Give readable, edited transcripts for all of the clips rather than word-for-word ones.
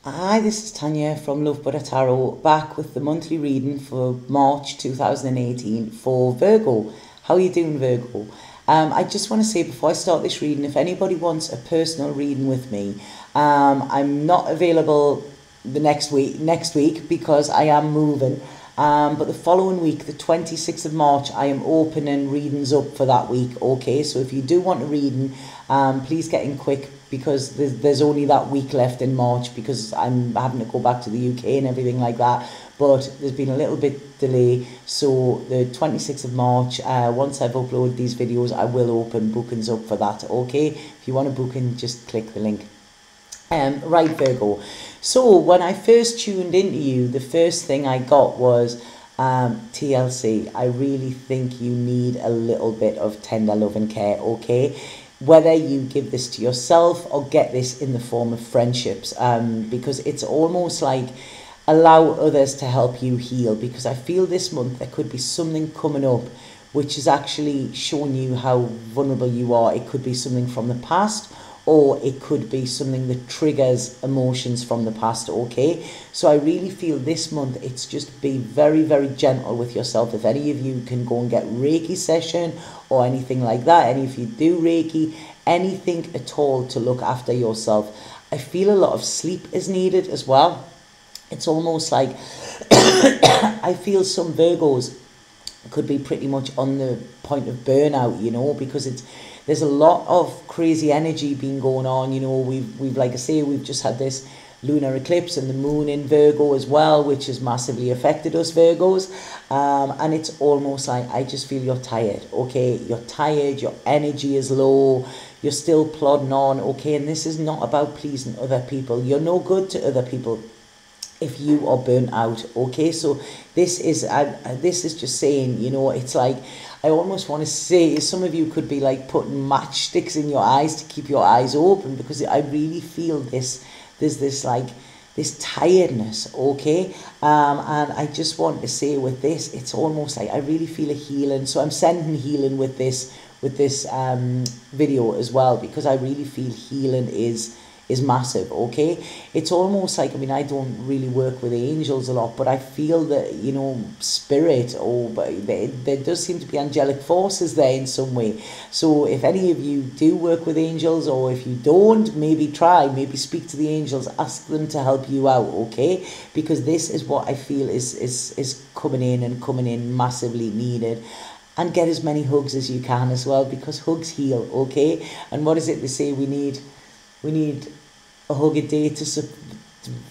Hi, this is Tanya from Love Butter Tarot, back with the monthly reading for March 2018 for Virgo. How are you doing, Virgo? I just want to say before I start this reading, if anybody wants a personal reading with me, I'm not available the next week because I am moving. But the following week, the 26th of March, I am opening readings up for that week, okay? So if you do want a reading, please get in quick because there's only that week left in March because I'm having to go back to the UK and everything like that. But there's been a little bit delay. So the 26th of March, once I've uploaded these videos, I will open bookings up for that, okay? If you want to book in, just click the link. Right, Virgo. So when I first tuned into you, the first thing I got was TLC. I really think you need a little bit of tender love and care, okay? Whether you give this to yourself or get this in the form of friendships, because it's almost like allow others to help you heal, because I feel this month there could be something coming up which is actually showing you how vulnerable you are. It could be something from the past, or it could be something that triggers emotions from the past, okay? So I really feel this month it's just be very, very gentle with yourself. If any of you can go and get Reiki session or anything like that, any of you do Reiki, anything at all to look after yourself. I feel a lot of sleep is needed as well. It's almost like I feel some Virgos could be pretty much on the point of burnout, you know, because there's a lot of crazy energy being going on, you know. We've like I say, we've just had this lunar eclipse and the moon in Virgo as well, which has massively affected us Virgos, and it's almost like I just feel you're tired, okay? You're tired, your energy is low, you're still plodding on, okay? And this is not about pleasing other people. You're no good to other people if you are burnt out, okay? So this is just saying, you know, it's like I almost want to say some of you could be like putting matchsticks in your eyes to keep your eyes open, because I really feel there's this tiredness, okay? And I just want to say with this, it's almost like I really feel a healing. So I'm sending healing with this video as well, because I really feel healing is massive, okay? It's almost like, I mean, I don't really work with angels a lot, but I feel that, you know, spirit, there does seem to be angelic forces there in some way. So if any of you do work with angels, or if you don't, maybe speak to the angels, ask them to help you out, okay? Because this is what I feel is coming in massively needed. And get as many hugs as you can as well, because hugs heal, okay? And what is it they say? We need a hug a day to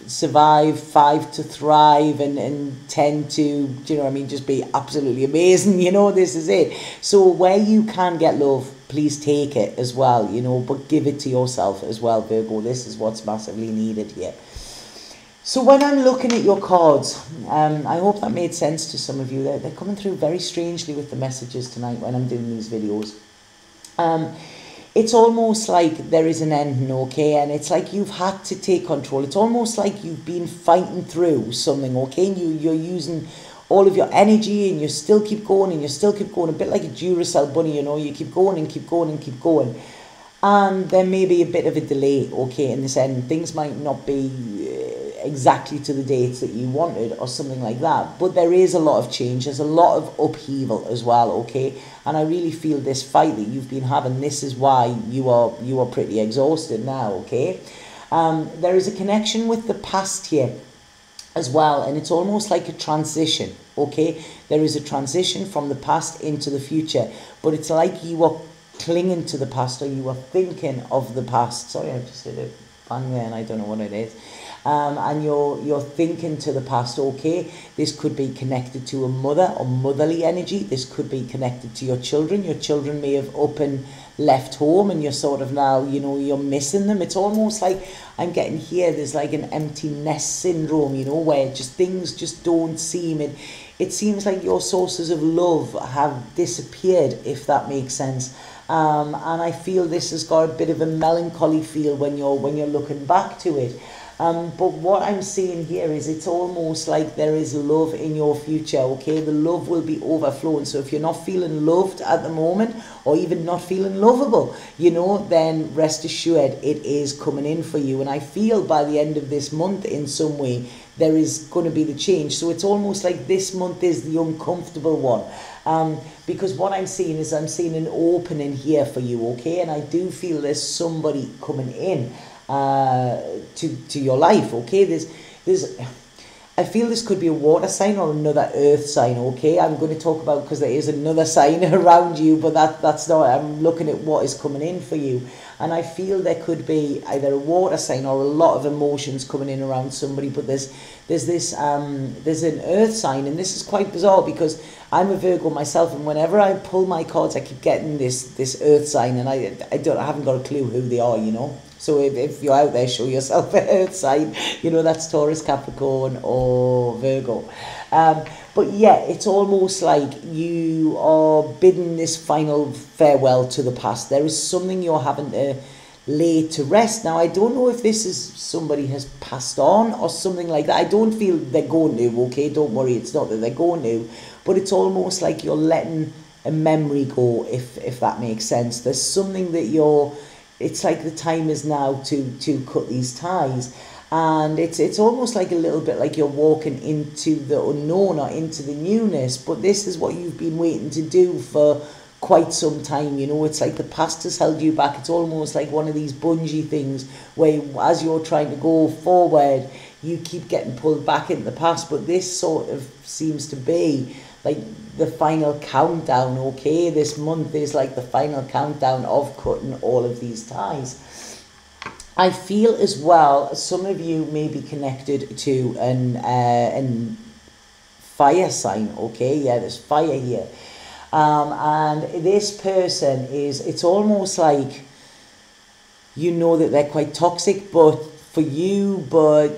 survive, 5 to thrive, and 10 to, do you know what I mean, just be absolutely amazing, you know. This is it. So where you can get love, please take it as well, you know, but give it to yourself as well, Virgo. This is what's massively needed here. So when I'm looking at your cards, I hope that made sense to some of you. They're coming through very strangely with the messages tonight when I'm doing these videos. It's almost like there is an ending, okay? And it's like you've had to take control. It's almost like you've been fighting through something, okay? And you're using all of your energy, and you still keep going, and you still keep going, a bit like a Duracell bunny, you know? You keep going and keep going and keep going. And there may be a bit of a delay, okay, in this end. Things might not be exactly to the dates that you wanted or something like that, but there is a lot of change. There's a lot of upheaval as well, okay? And I really feel this fight that you've been having, this is why you are pretty exhausted now, okay? There is a connection with the past here as well, and it's almost like a transition, okay? There is a transition from the past into the future, but it's like you are clinging to the past, or you are thinking of the past. Sorry, I just did a bang there and I don't know what it is. And you're thinking to the past, okay? This could be connected to a mother or motherly energy. This could be connected to your children. Your children may have up and left home, and you're sort of now, you know, you're missing them. It's almost like I'm getting here, there's like an empty nest syndrome, you know, where just things just don't seem, it seems like your sources of love have disappeared, if that makes sense. And I feel this has got a bit of a melancholy feel when you're looking back to it. But what I'm seeing here is it's almost like there is love in your future, okay? The love will be overflowing. So if you're not feeling loved at the moment, or even not feeling lovable, you know, then rest assured it is coming in for you. And I feel by the end of this month in some way, there is going to be the change. So it's almost like this month is the uncomfortable one. Because what I'm seeing is I'm seeing an opening here for you, okay? And I do feel there's somebody coming in to your life, okay? I feel this could be a water sign or another earth sign, okay? I'm going to talk about, because there is another sign around you, but that's not, I'm looking at what is coming in for you. And I feel there could be either a water sign or a lot of emotions coming in around somebody, but there's an earth sign, and this is quite bizarre because I'm a Virgo myself, and whenever I pull my cards, I keep getting this earth sign, and I haven't got a clue who they are, you know? So if you're out there, show yourself an earth sign, you know, that's Taurus, Capricorn, or Virgo. But yeah, it's almost like you are bidding this final farewell to the past. There is something you're having to lay to rest. Now, I don't know if this is somebody has passed on or something like that. I don't feel they're going to, okay? Don't worry, it's not that they're going to. But it's almost like you're letting a memory go, if that makes sense. There's something that it's like the time is now to cut these ties. And it's almost like a little bit like you're walking into the unknown or into the newness, but this is what you've been waiting to do for quite some time, you know. It's like the past has held you back. It's almost like one of these bungee things where as you're trying to go forward, you keep getting pulled back into the past, but this sort of seems to be like the final countdown, okay? This month is like the final countdown of cutting all of these ties. I feel as well, some of you may be connected to an fire sign, okay? Yeah, there's fire here. And this person it's almost like, you know that they're quite toxic, but for you, but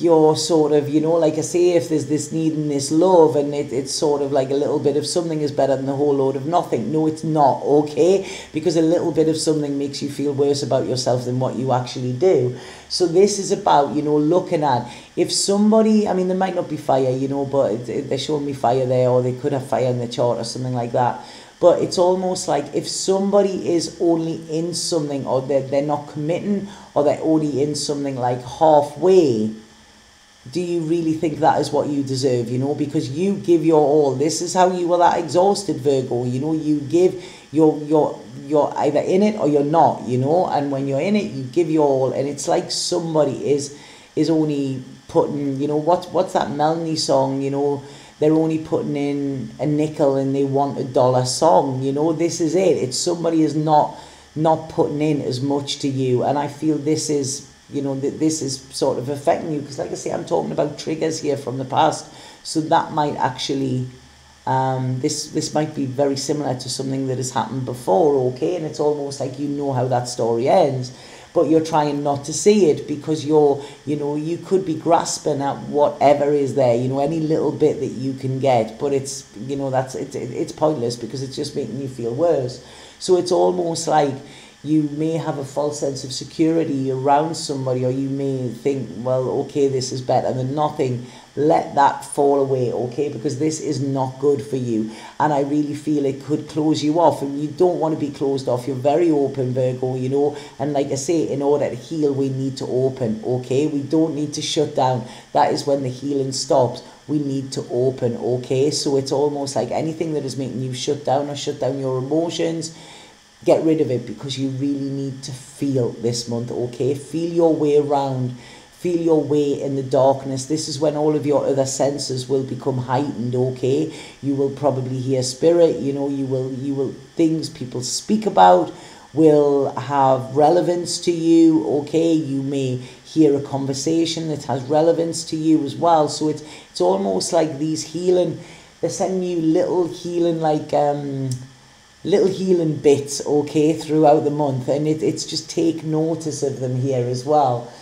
you're sort of, you know, like I say, if there's this need and this love, and it's sort of like a little bit of something is better than a whole load of nothing. No, it's not, okay? Because a little bit of something makes you feel worse about yourself than what you actually do. So this is about, you know, looking at, if somebody, I mean, there might not be fire, you know, but they're showing me fire there, or they could have fire in the chart or something like that. But it's almost like if somebody is only in something, or they're not committing, or they're only in something like halfway, do you really think that is what you deserve, you know? Because you give your all. This is how you are that exhausted, Virgo, you know? You give, you're either in it or you're not, you know? And when you're in it, you give your all. And it's like somebody is only putting, you know, what's that Melanie song, you know? They're only putting in a nickel and they want $1 song, you know? This is it. It's somebody is not putting in as much to you. And I feel this is, you know, that this is sort of affecting you, because like I say, I'm talking about triggers here from the past, so that might actually this might be very similar to something that has happened before, okay? And it's almost like you know how that story ends, but you're trying not to see it because you're, you know, you could be grasping at whatever is there, you know, any little bit that you can get, but it's, you know, it's pointless because it's just making you feel worse. So it's almost like you may have a false sense of security around somebody, or you may think, well, okay, this is better than nothing. Let that fall away, okay? Because this is not good for you. And I really feel it could close you off, and you don't want to be closed off. You're very open, Virgo, you know. And like I say, in order to heal, we need to open, okay? We don't need to shut down. That is when the healing stops. We need to open, okay? So it's almost like anything that is making you shut down or shut down your emotions, get rid of it, because you really need to feel this month, okay? Feel your way around, feel your way in the darkness. This is when all of your other senses will become heightened, okay? You will probably hear spirit, you know, you will things people speak about will have relevance to you, okay? You may hear a conversation that has relevance to you as well. So it's almost like these healing, they're sending you little healing, like little healing bits, okay, throughout the month, and it's just take notice of them here as well.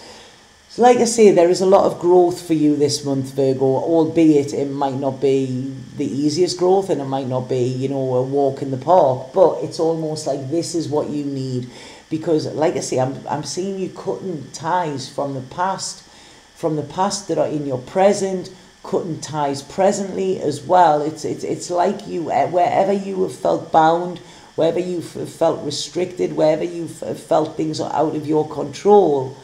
So like I say, there is a lot of growth for you this month, Virgo, albeit it might not be the easiest growth, and it might not be, you know, a walk in the park, but it's almost like this is what you need, because like I say, I'm seeing you cutting ties from the past, from the past that are in your present, cutting ties presently as well. It's like you, wherever you have felt bound, wherever you felt restricted, wherever you felt things are out of your control,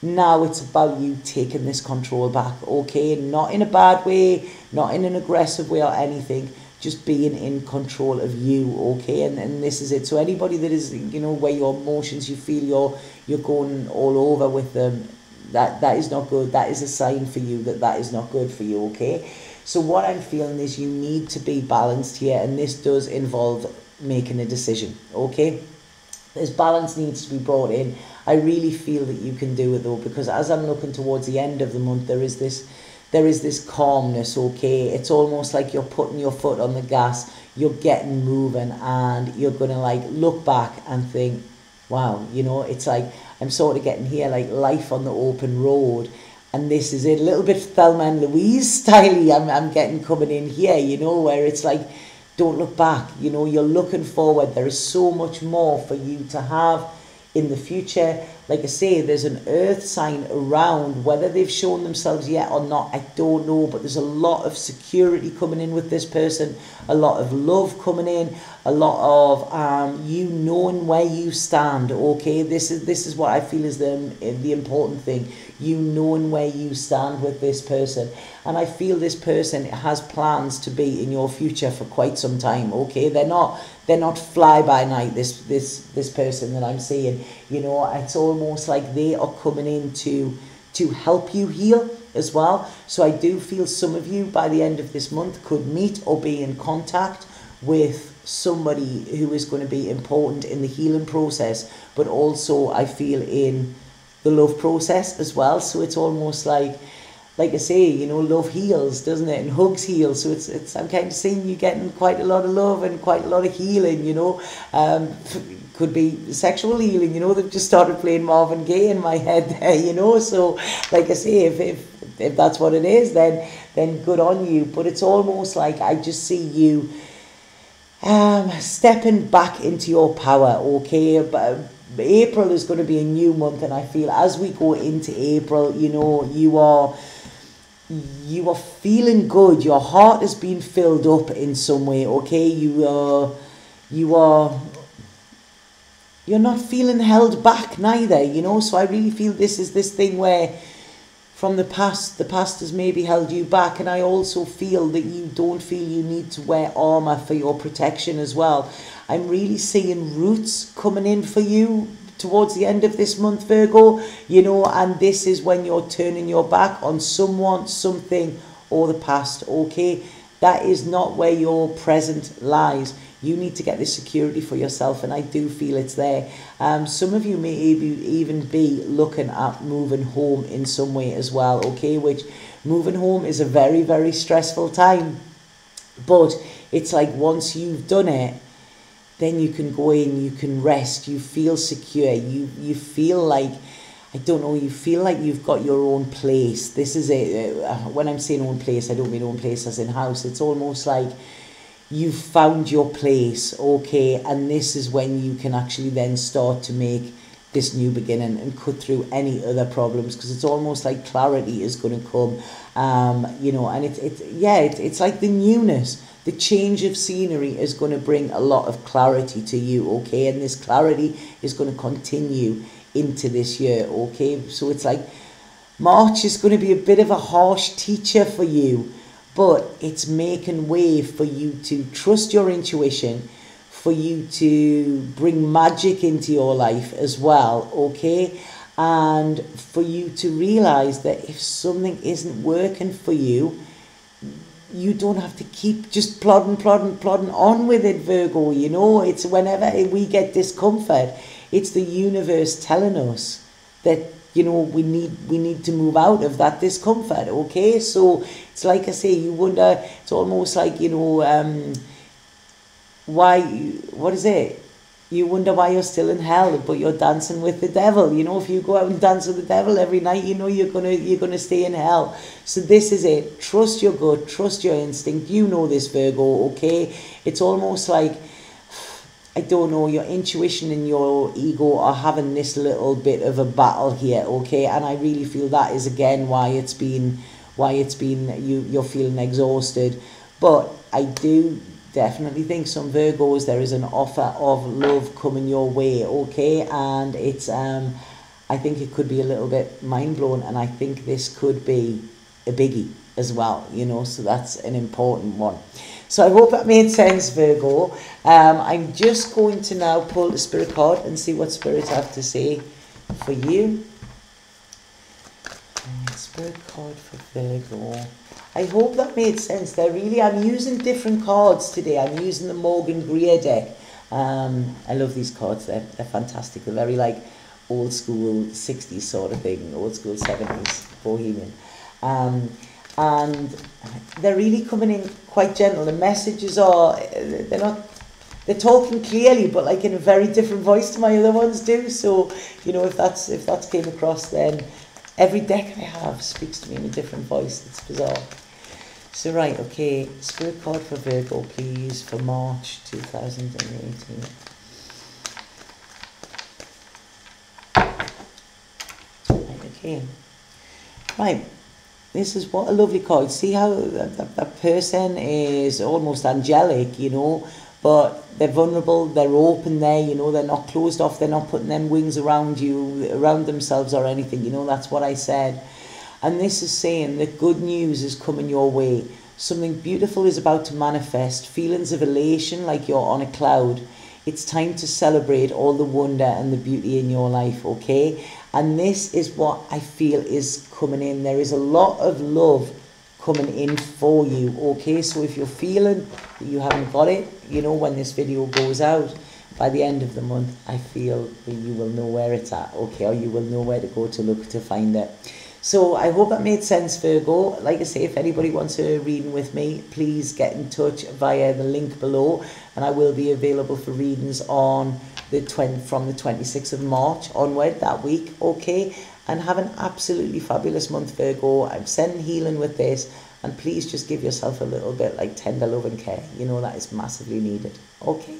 now it's about you taking this control back, okay? Not in a bad way, not in an aggressive way or anything, just being in control of you, okay? And this is it. So anybody that is, you know, where your emotions, you feel you're going all over with them, that is not good. That is a sign for you that is not good for you, okay? So what I'm feeling is you need to be balanced here, and this does involve making a decision, okay? This balance needs to be brought in. I really feel that you can do it though, because as I'm looking towards the end of the month, there is this calmness, okay? It's almost like you're putting your foot on the gas, you're getting moving, and you're gonna like look back and think, wow, you know, it's like I'm sort of getting here like life on the open road, and this is it, a little bit Thelma and Louise style I'm getting coming in here, you know, where it's like, don't look back, you know, you're looking forward. There is so much more for you to have in the future. Like I say, there's an earth sign around, whether they've shown themselves yet or not, I don't know, but there's a lot of security coming in with this person, a lot of love coming in, a lot of you knowing where you stand, okay? This is what I feel is the important thing, you knowing where you stand with this person. And I feel this person has plans to be in your future for quite some time, okay? They're not fly by night, this person that I'm seeing, you know. It's almost like they are coming in to help you heal as well. So I do feel some of you by the end of this month could meet or be in contact with somebody who is going to be important in the healing process, but also I feel in the love process as well. So it's almost like I say, you know, love heals, doesn't it? And hugs heal. So it's I'm kind of seeing you getting quite a lot of love and quite a lot of healing, you know. Could be sexual healing, you know. They've just started playing Marvin Gaye in my head there, you know. So like I say, if that's what it is, then good on you. But it's almost like I just see you stepping back into your power, okay? But April is going to be a new month, and I feel as we go into April, you know, you are feeling good. Your heart has been filled up in some way, okay? You're not feeling held back neither, you know. So I really feel this is this thing where from the past has maybe held you back, and I also feel that you don't feel you need to wear armor for your protection as well. I'm really seeing roots coming in for you towards the end of this month, Virgo, you know, and this is when you're turning your back on someone, something, or the past, okay? That is not where your present lies. You need to get this security for yourself, and I do feel it's there. Some of you may even be looking at moving home in some way as well, okay? Which moving home is a very, very stressful time. But it's like once you've done it, then you can go in, you can rest, you feel secure, you feel like, I don't know, you feel like you've got your own place. This is it. When I'm saying own place, I don't mean own place as in house. It's almost like you've found your place, okay? And this is when you can actually then start to make this new beginning and cut through any other problems, because it's almost like clarity is going to come, you know, and it's like the newness. The change of scenery is going to bring a lot of clarity to you, okay? And this clarity is going to continue into this year, okay? So it's like March is going to be a bit of a harsh teacher for you, but it's making way for you to trust your intuition, for you to bring magic into your life as well, okay? And for you to realize that if something isn't working for you, you don't have to keep just plodding on with it, Virgo, you know. It's whenever we get discomfort, it's the universe telling us that, you know, we need to move out of that discomfort, okay? So it's like I say, you wonder, it's almost like, you know, why, what is it? You wonder why you're still in hell, but you're dancing with the devil. You know, if you go out and dance with the devil every night, you know you're gonna stay in hell. So this is it. Trust your gut, trust your instinct. You know this, Virgo, okay? It's almost like I don't know, your intuition and your ego are having this little bit of a battle here, okay? And I really feel that is again why you're feeling exhausted. But I do definitely think some Virgos, there is an offer of love coming your way, okay? And it's I think it could be a little bit mind-blowing, and I think this could be a biggie as well, you know, so that's an important one. So I hope that made sense, Virgo. I'm just going to now pull the Spirit card and see what Spirit have to say for you. Spirit card for Virgo. I hope that made sense. I'm using different cards today. I'm using the Morgan Greer deck. I love these cards. They're fantastic. They're very like old school 60s sort of thing, old school 70s bohemian. And they're really coming in quite gentle. The messages are, they're talking clearly, but like in a very different voice to my other ones do. So, you know, if that's came across, then every deck I have speaks to me in a different voice. It's bizarre. So right, okay, Spirit card for Virgo, please, for March 2018. Right, okay. Right. This is what a lovely card. See how that person is almost angelic, you know, but they're vulnerable, they're open there, you know, they're not closed off, they're not putting them wings around you, around themselves or anything, you know, that's what I said. And this is saying that good news is coming your way. Something beautiful is about to manifest, feelings of elation like you're on a cloud. It's time to celebrate all the wonder and the beauty in your life, okay? And this is what I feel is coming in. There is a lot of love coming in for you, okay? So if you're feeling that you haven't got it, you know, when this video goes out, by the end of the month, I feel that you will know where it's at, okay? Or you will know where to go to look to find it. So I hope that made sense, Virgo. Like I say, if anybody wants a reading with me, please get in touch via the link below, and I will be available for readings on from the 26th of March onward that week, okay? And have an absolutely fabulous month, Virgo. I'm sending healing with this, and please just give yourself a little bit like tender love and care. You know, that is massively needed, okay?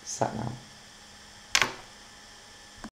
Sat now.